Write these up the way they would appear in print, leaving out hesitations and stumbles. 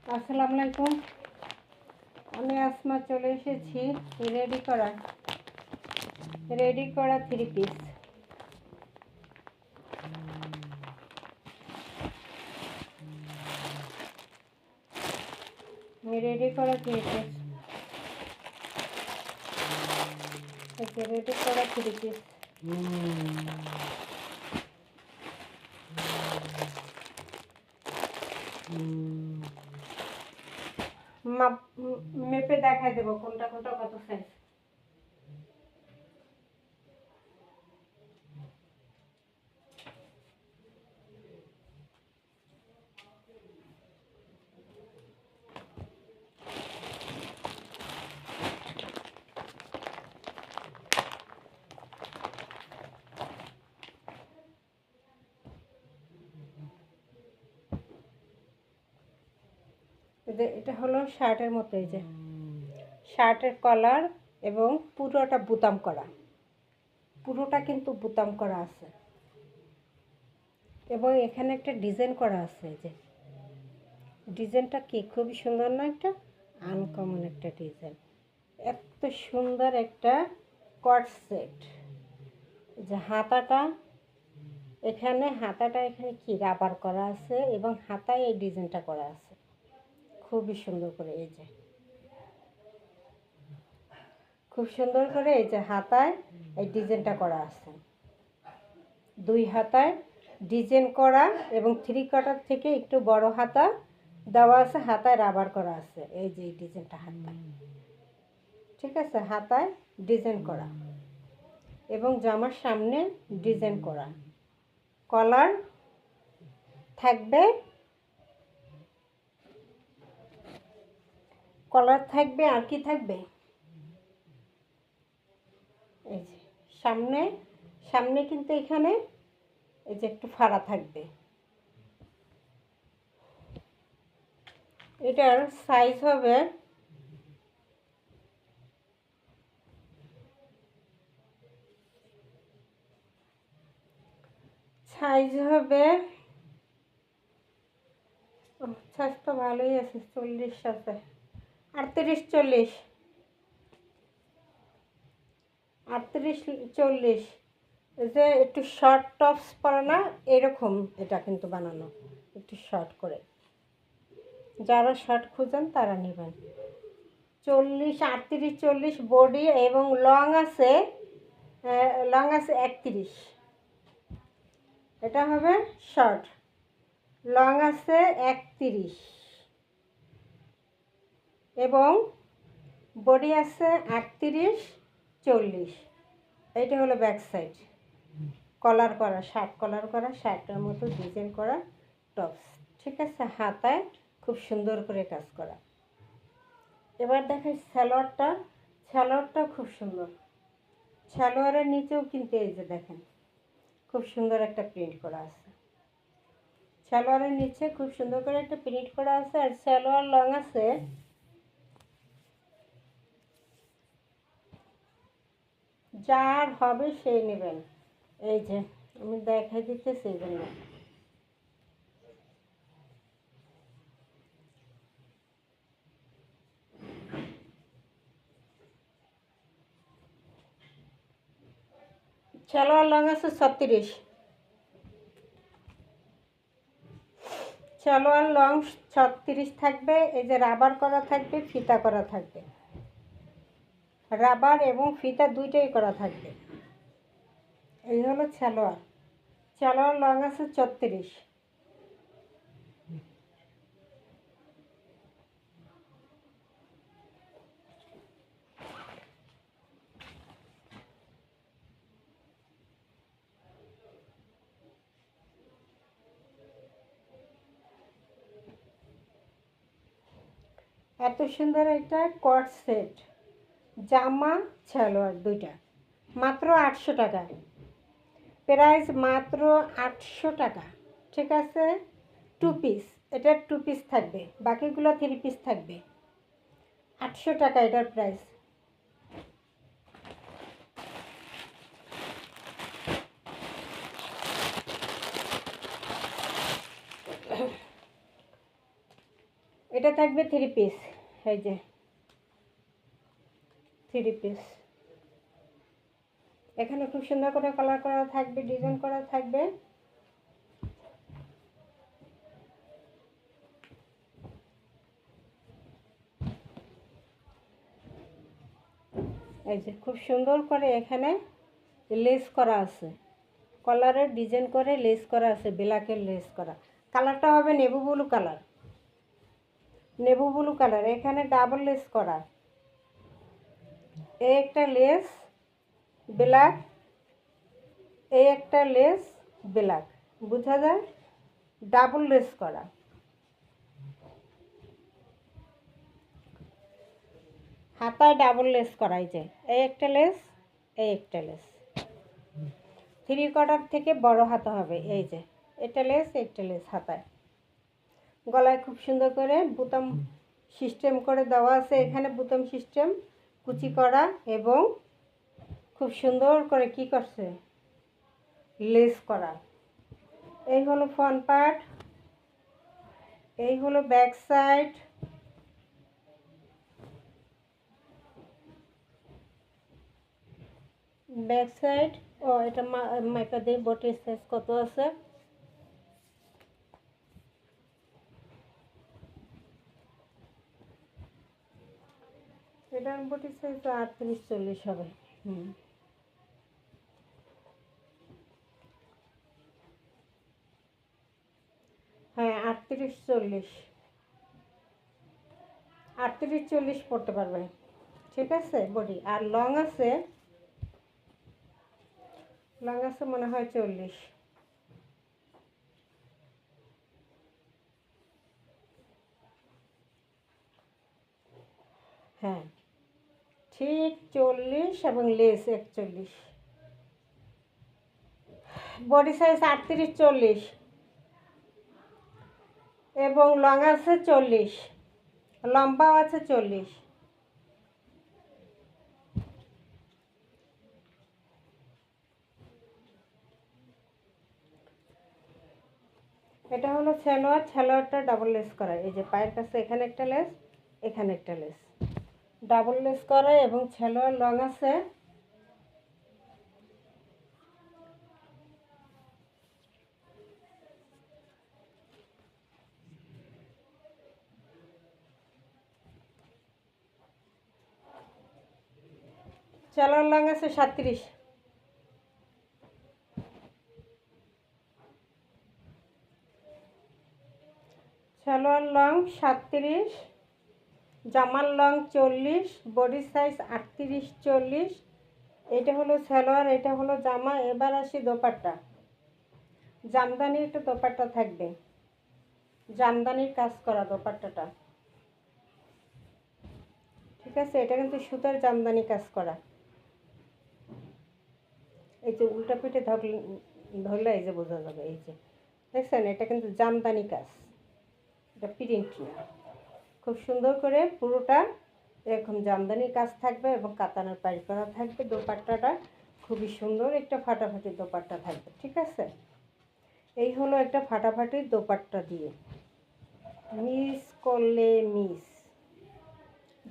আসসালামু আলাইকুম। আমি আসমা চলে এসেছি রেডি করা থ্রি পিস। রেডি করা থ্রি পিস রেডি করা থ্রি পিস মেপে দেখাই দেবো কোনটা কোনটা কত সাইজ। এটা হলো শার্টের মতো, এই যে শার্টের কলার এবং পুরোটা বুতাম করা, পুরোটা কিন্তু বুতাম করা আছে এবং এখানে একটা ডিজাইন করা আছে। এই যে ডিজাইনটা কি খুবই সুন্দর না? একটা আনকমন একটা ডিজাইন, এত সুন্দর একটা কট সেট। যে হাতাটা এখানে কি রাবার করা আছে এবং হাতায় এই ডিজাইনটা করা আছে খুবই সুন্দর করে। এই যে খুব সুন্দর করে এই যে হাতায় এই ডিজাইনটা করা আছে, দুই হাতায় ডিজাইন করা এবং থ্রি কোয়ার্টার থেকে একটু বড় হাতা দেওয়া আছে, হাতায় রাবার করা আছে। এই যে এই ডিজাইনটা হাতায়, ঠিক আছে, হাতায় ডিজাইন করা এবং জামার সামনে ডিজাইন করা। কলার থাকবে, আর কি থাকবে, এই যে সামনে কিন্তু এখানে এই যে একটু ফাড়া থাকবে। এটার সাইজ হবে সাইজ তো ভালোই আছে, 40 আছে, 38 40 যে একটু শর্ট টপস পরে না এরকম, এটা কিন্তু বানানো একটু শর্ট করে, যারা শর্ট খুঁজেন তারা নেবেন। 40 38 40 বডি এবং লং আছে 31। এটা হবে শর্ট, লং আছে 31 এবং বডি আছে 38 40। এইটা হলো ব্যাক সাইড, কলার করা শার্ট, কলার করা শার্টের মতো ডিজাইন করা টপস, ঠিক আছে, হাতায় খুব সুন্দর করে কাজ করা। এবার দেখেন সালোয়ারটা খুব সুন্দর, সালোয়ারের নিচেও কিন্তু এই যে দেখেন খুব সুন্দর একটা প্রিন্ট করা আছে, সালোয়ারের নিচে খুব সুন্দর করে একটা প্রিন্ট করা আছে। আর সালোয়ার লং আছে যার হবে সেই নেবেন। এই যে আমি দেখাই দিতেছি এই জন্য। সালোয়ার লং আছে 36, সালোয়ার লং 36 থাকবে। এই যে রাবার করা থাকবে, ফিতা করা থাকবে, রাবার এবং ফিতা দুইটাই করা থাকবে। এই হলো সালোয়ার লং আছে 36। এত সুন্দর একটা কট সেট, জামা সালোয়ার দুইটা, মাত্র 800 টাকা প্রাইস, মাত্র 800 টাকা, ঠিক আছে। 2 পিস, এটা 2 পিস থাকবে, বাকিগুলো 3 পিস থাকবে। 800 টাকা এটার প্রাইস। এটা থাকবে 3 পিস, এই যে 3 পিস। এখানে খুব সুন্দর করে কালার করা থাকবে, ডিজাইন করা থাকবে। এই যে খুব সুন্দর করে এখানে লেস করা আছে, কলারের ডিজাইন করে লেস করা আছে, ব্ল্যাকের লেস করা। কালারটা হবে navy blue colour, navy blue colour. এখানে ডাবল লেস করা, এই একটা লেস ব্ল্যাক, এই একটা লেস ব্ল্যাক, বোঝা যায়? ডাবল লেস করা। হাতায় ডাবল লেস করা, এই যে এই একটা লেস, এই একটা লেস। 3/4 থেকে বড় হাতা হবে, এই যে এটা লেস, একটা লেস হাতায়। গলায় খুব সুন্দর করে বোতাম সিস্টেম করে দেওয়া আছে, এখানে বোতাম সিস্টেম কুচি করা, এবং খুব সুন্দর করে কি করছে, লেস করা। এই হলো ফ্রন্ট পার্ট, এই হলো ব্যাক সাইড। ব্যাক সাইড, ও এটা মাইপা দিয়ে বটির সাইজ কত আছে। এটার বটির সাইজ 38-40 হবে। হ্যাঁ 38-40, 38-40 পড়তে পারবে, ঠিক আছে বডি। আর লং আছে, লং আছে মনে হয় 40। হ্যাঁ ঠিক 40, এবং লেস 41। বডি সাইজ 38-40, এবং লং আছে 40, লম্বাও আছে 40। এটা হলো সালোয়ার, সালোয়ারটা ডাবল লেস করা, এই যে পায়ের কাছে এখানে একটা লেস, এখানে একটা লেস, ডাবল লেস করা, এবং সালোয়ার লং আছে সালোয়ার লং আছে 37। সালোয়ার লং 37, জামার লং 40, বডি সাইজ 38-40। এটা হলো সালোয়ার, এটা হলো জামা। এবার আসি দোপাট্টা। জামদানি একটা দোপাট্টা থাকবে, জামদানির কাজ করা দোপাট্টাটা, ঠিক আছে? এটা কিন্তু সুতার জামদানি কাজ করা। এই যে উল্টা পিঠে ধরলে এই যে বোঝা যাবে, এই যে দেখছেন, এটা কিন্তু জামদানি কাজ, এটা প্রিন্ট না। খুব সুন্দর করে পুরোটা এরকম জামদানি কাজ থাকবে, এবং কাতানের পাড়ি করা থাকবে। দোপাট্টাটা খুবই সুন্দর একটা ফাটাফাটি দোপাট্টা থাকবে, ঠিক আছে? এই হলো একটা ফাটাফাটি দোপাট্টা দিয়ে, মিস করলে মিস।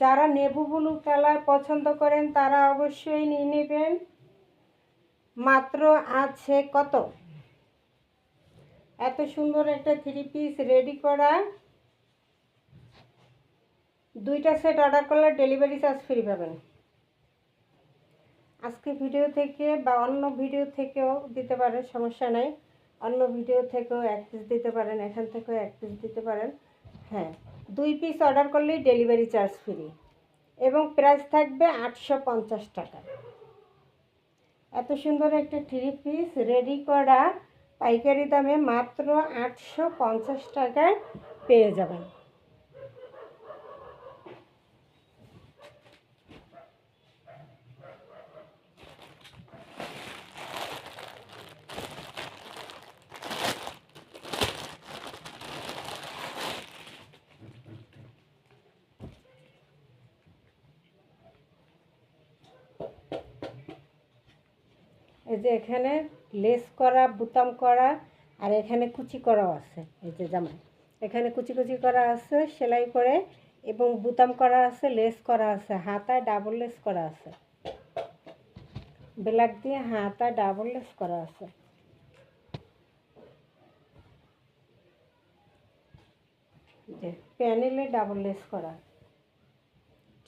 যারা নেভি ব্লু কালার পছন্দ করেন তারা অবশ্যই নিয়ে নেবেন। মাত্র আছে কত, এত সুন্দর একটা 3 পিস রেডি করা। 2টা সেট অর্ডার করলে ডেলিভারি চার্জ ফ্রি পাবেন। আজকে ভিডিও থেকে বা অন্য ভিডিও থেকেও দিতে পারেন, সমস্যা নাই। অন্য ভিডিও থেকেও 1 পিস দিতে পারেন, এখান থেকেও 1 পিস দিতে পারেন। হ্যাঁ 2 পিস অর্ডার করলেই ডেলিভারি চার্জ ফ্রি, এবং প্রাইস থাকবে 850 টাকা। এত সুন্দর একটা 3 পিস রেডি করা পাইকারি দামে মাত্র 850 টাকায় পেয়ে যাবেন। এই যে এখানে লেস করা, বুতাম করা, আর এখানে কুচি করাও আছে, এই যে জামায় এখানে কুচি কুচি করা আছে সেলাই করে, এবং বুতাম করা আছে, লেস করা আছে, হাতায় ডাবল লেস করা আছে, ব্ল্যাক দিয়ে হাতায় ডাবল লেস করা আছে। যে প্যানেলে ডাবল লেস করা,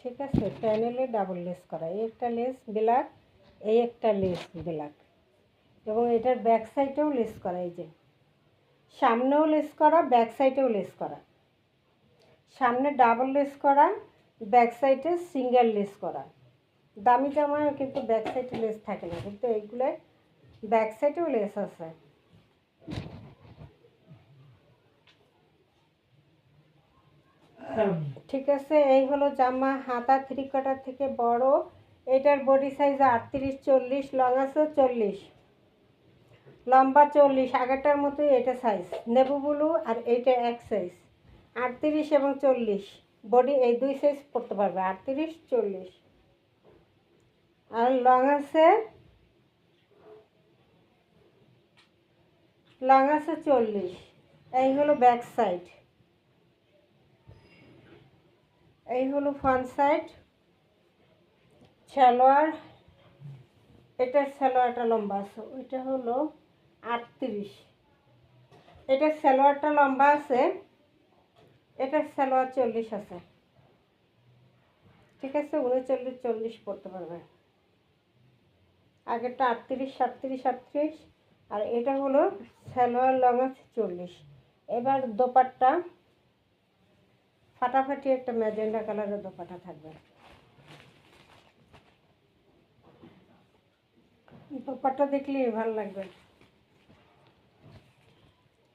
ঠিক আছে, প্যানেলে ডাবল লেস করা। এই একটা লেস ব্ল্যাক, এই একটা লেস ব্ল্যাক, এবং এটার ব্যাক সাইডেও লেস করা। এই যে সামনেও লেস করা, ব্যাক সাইডেও লেস করা, সামনে ডাবল লেস করা, ব্যাক সাইডে সিঙ্গেল লেস করা। দামি জামায় কিন্তু ব্যাক সাইডে লেস থাকে না, কিন্তু এইগুলো ব্যাক সাইডেও লেস আছে। ঠিক আছে, এই হলো জামা। হাতা 3/4 থেকে বড়। এটার বডি সাইজ 38-40, লং আছে 40, লম্বা 40, আগেরটার মতোই এটা সাইজ নেভি ব্লু, আর এইটা এক সাইজ 38 এবং 40। বডি এই দুই সাইজ পরতে পারবে, 38-40। আর লং আছে 40। এই হলো ব্যাক সাইড, এই হলো ফ্রন্ট সাইড। সালোয়ার, এটার সালোয়ারটা লম্বা আছে, ওইটা হলো 38। এটার সালোয়ারটা লম্বা আছে, এটার সালোয়ার 40 আছে। ঠিক আছে, 39-40 পড়তে পারবে। আগেরটা 38-37-38, আর এটা হলো সালোয়ার লং আছে 40। এবার দোপাট্টা, ফাটাফাটি একটা ম্যাজেন্ডা কালারের দোপাট্টা থাকবে। দোপাট্টা দেখলেই ভালো লাগবে।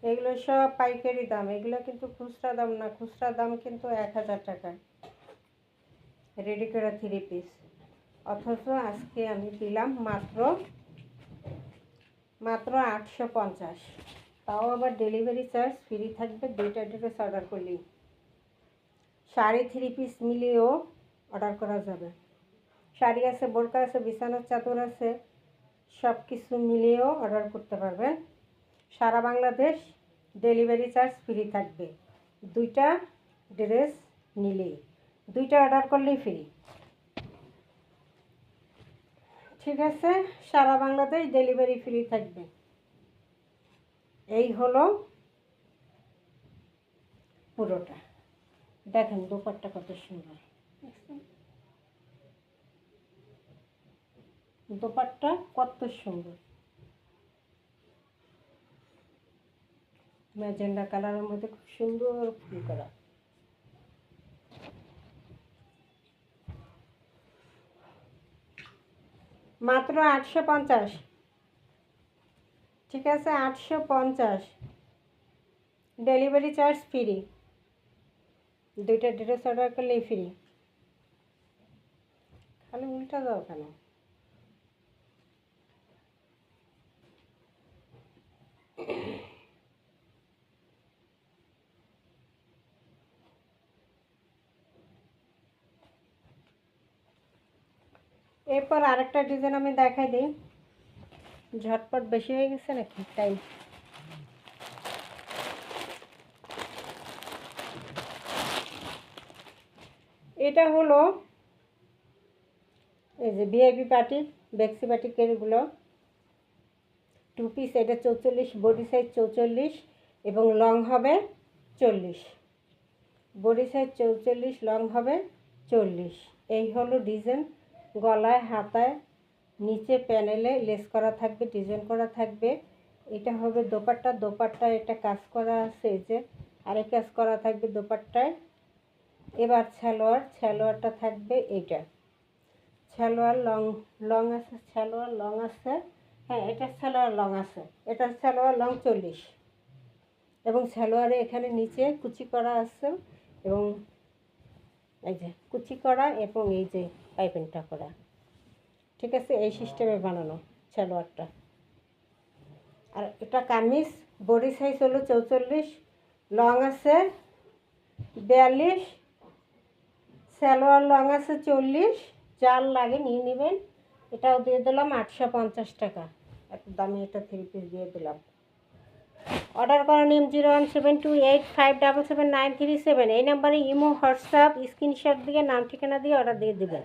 এগুলো সব পাইকারি দাম, এগুলো কিন্তু খুচরা দাম না। খুচরা দাম কিন্তু 1000 টাকা রেডি করা 3 পিস, অথচ আজকে আমি দিলাম মাত্র 850। তাও আবার ডেলিভারি চার্জ ফ্রি থাকবে 2টা ড্রেস অর্ডার করলেই। শাড়ি 3 পিস মিলিয়েও অর্ডার করা যাবে। শাড়ি আছে, বোরকা আছে, বিছানার চাদর আছে, সব কিছু মিলিয়েও অর্ডার করতে পারবেন। সারা বাংলাদেশ ডেলিভারি চার্জ ফ্রি থাকবে 2টা ড্রেস নিলেই, 2টা অর্ডার করলেই ফ্রি। ঠিক আছে, সারা বাংলাদেশ ডেলিভারি ফ্রি থাকবে। এই হলো পুরোটা। দেখেন দোপাট্টা কত সুন্দর, দোপাট্টা কত সুন্দর, ম্যাজেন্ডা কালারের মধ্যে খুব সুন্দর ফুল করা। মাত্র 850। ঠিক আছে, 850, ডেলিভারি চার্জ ফ্রি, 2টা ড্রেস অর্ডার করলেই ফ্রি। খালি উল্টা দাও কেন? এরপর আরেকটা ডিজাইন আমি দেখাই দিই। ঝটপট বেশি হয়ে গেছে নাকি তাই? এটা হলো এই যে ভিআইপি পার্টি, বেক্সি বাটিকেরগুলো 2 পিস। এটা 44, বডি সাইজ 44 এবং লং হবে 40। বডি সাইজ 44, লং হবে 40। এই হলো ডিজাইন। গলায়, হাতায়, নিচে প্যানেলে লেস করা থাকবে, ডিজাইন করা থাকবে। এটা হবে দোপাট্টা। দোপাট্টা এটা কাজ করা আছে, এই যে আরেক কাজ করা থাকবে দোপাট্টায়। এবার সালোয়ারটা থাকবে এইটা। সালোয়ার লং আছে, সালোয়ার লং আছে, হ্যাঁ এটার সালোয়ার লং আছে, এটার সালোয়ার লং 40, এবং সালোয়ারে এখানে নিচে কুচি করা আছে, এবং এই যে কুচি করা, এবং এই যে পাইপিংটা করা। ঠিক আছে, এই সিস্টেমে বানানো সালোয়ারটা। আর এটা কামিজ, বডি সাইজ হলো 44, লং আছে 42, সালোয়ার লং আছে 40। যার লাগে নিয়ে নেবেন। এটাও দিয়ে দিলাম 850 টাকা। এত দামি একটা 3 পিস দিয়ে দিলাম। অর্ডার করার নিয়ম 017285779377। এই নাম্বারে ইমো, হোয়াটসঅ্যাপ, স্ক্রিনশট দিয়ে নাম ঠিকানা দিয়ে অর্ডার দিয়ে দেবেন।